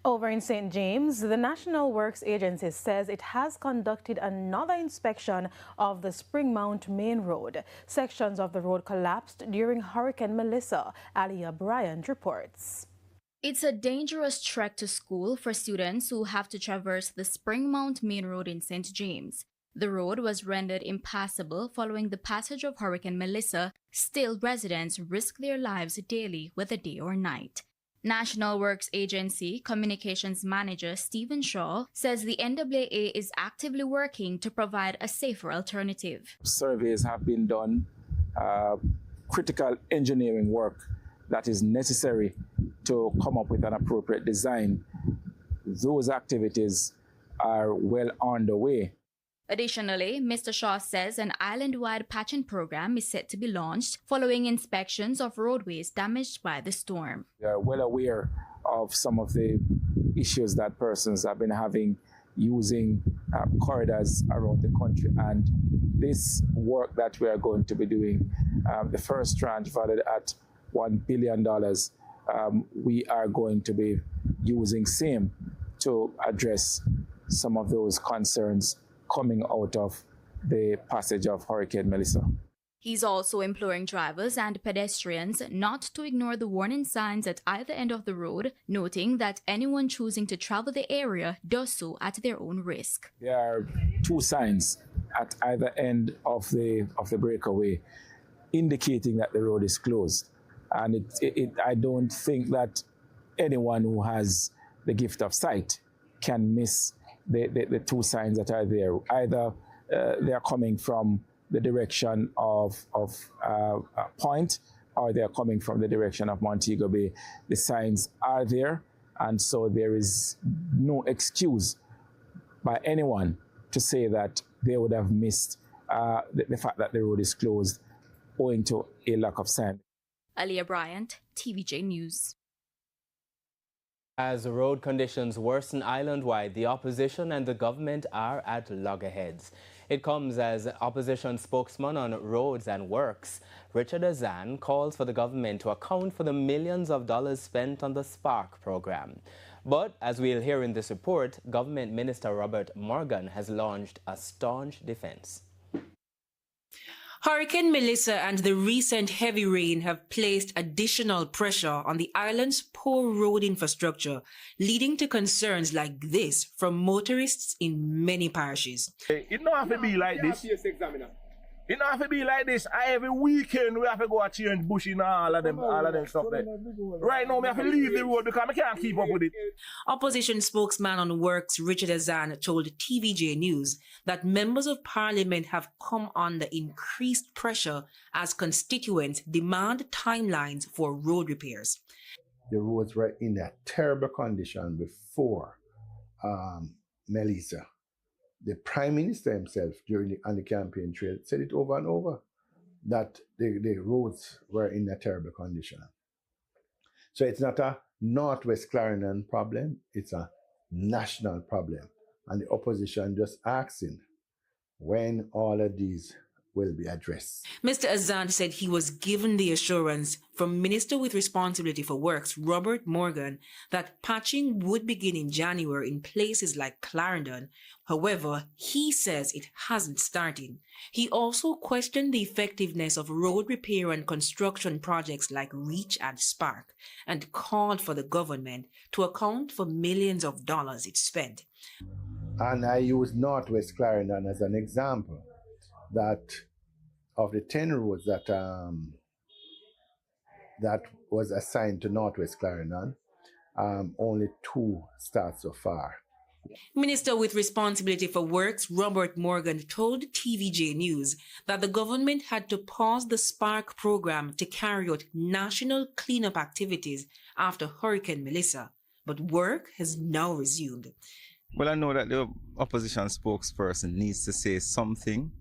Over in St. James, the National Works Agency says it has conducted another inspection of the Springmount Main Road. Sections of the road collapsed during Hurricane Melissa. Aliyah Bryant reports. It's a dangerous trek to school for students who have to traverse the Springmount Main Road in St. James. The road was rendered impassable following the passage of Hurricane Melissa. Still, residents risk their lives daily, whether day or night. National Works Agency Communications Manager Stephen Shaw says the NAA is actively working to provide a safer alternative. Surveys have been done, critical engineering work that is necessary to come up with an appropriate design. Those activities are well underway. Additionally, Mr. Shaw says an island-wide patching program is set to be launched following inspections of roadways damaged by the storm. We are well aware of some of the issues that persons have been having using corridors around the country, and this work that we are going to be doing, the first tranche valued at $1 billion, we are going to be using same to address some of those concerns coming out of the passage of Hurricane Melissa. He's also imploring drivers and pedestrians not to ignore the warning signs at either end of the road, noting that anyone choosing to travel the area does so at their own risk. There are two signs at either end of the breakaway indicating that the road is closed. And I don't think that anyone who has the gift of sight can miss the two signs that are there. Either they're coming from the direction of Point, or they're coming from the direction of Montego Bay. The signs are there, and so there is no excuse by anyone to say that they would have missed the fact that the road is closed owing to a lack of sign. Aliyah Bryant, TVJ News. As road conditions worsen island-wide, the opposition and the government are at loggerheads. It comes as opposition spokesman on roads and works, Richard Azan, calls for the government to account for the millions of dollars spent on the Spark program. But, as we'll hear in this report, Government Minister Robert Morgan has launched a staunch defense. Hurricane Melissa and the recent heavy rain have placed additional pressure on the island's poor road infrastructure, leading to concerns like this from motorists in many parishes. It don't have to be like this. It don't have to be like this. Every weekend we have to go and change bush in all of them stuff there. Right now we have to leave the road because we can't keep up with it. Opposition spokesman on Works Richard Azan told TVJ News that members of parliament have come under increased pressure as constituents demand timelines for road repairs. The roads were in a terrible condition before Melissa. The Prime Minister himself on the campaign trail said it over and over, that the roads were in a terrible condition. So it's not a Northwest Clarendon problem, it's a national problem. And the opposition just asking when all of these will be addressed. Mr. Azan said he was given the assurance from Minister with responsibility for works, Robert Morgan, that patching would begin in January in places like Clarendon. However, he says it hasn't started. He also questioned the effectiveness of road repair and construction projects like Reach and Spark, and called for the government to account for millions of dollars it spent. And I use Northwest Clarendon as an example, that of the 10 roads that was assigned to Northwest Clarendon, only 2 start so far. Minister with responsibility for works, Robert Morgan, told TVJ News that the government had to pause the Spark program to carry out national cleanup activities after Hurricane Melissa, but work has now resumed. Well, I know that the opposition spokesperson needs to say something,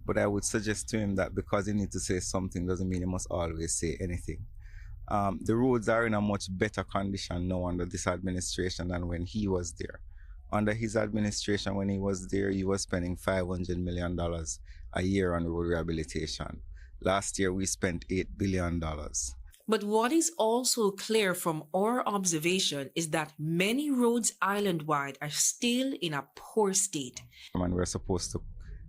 but I would suggest to him that because he needs to say something doesn't mean he must always say anything. The roads are in a much better condition now under this administration than when he was there. Under his administration, when he was there, he was spending $500 million a year on road rehabilitation. Last year, we spent $8 billion. But what is also clear from our observation is that many roads island-wide are still in a poor state. And we're supposed to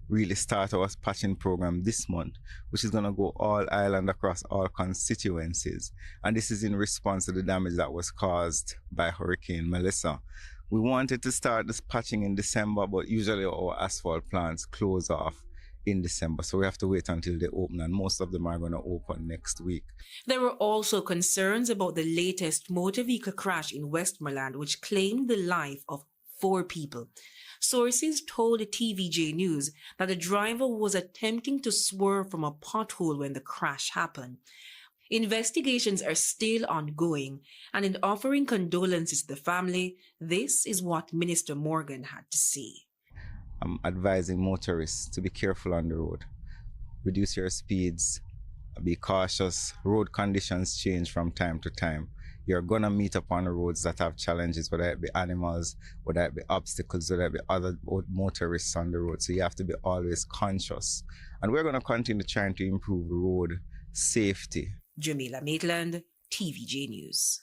really start our patching program this month, which is going to go all island across all constituencies. And this is in response to the damage that was caused by Hurricane Melissa. We wanted to start this patching in December, but usually our asphalt plants close off in December, so we have to wait until they open, and most of them are going to open next week. There were also concerns about the latest motor vehicle crash in Westmoreland, which claimed the life of 4 people. Sources told TVJ News that the driver was attempting to swerve from a pothole when the crash happened. Investigations are still ongoing, and in offering condolences to the family, this is what Minister Morgan had to say. I'm advising motorists to be careful on the road. Reduce your speeds, be cautious. Road conditions change from time to time. You're gonna meet up on the roads that have challenges, whether it be animals, whether it be obstacles, whether it be other motorists on the road. So you have to be always conscious. And we're gonna continue trying to improve road safety. Jamila Maitland, TVJ News.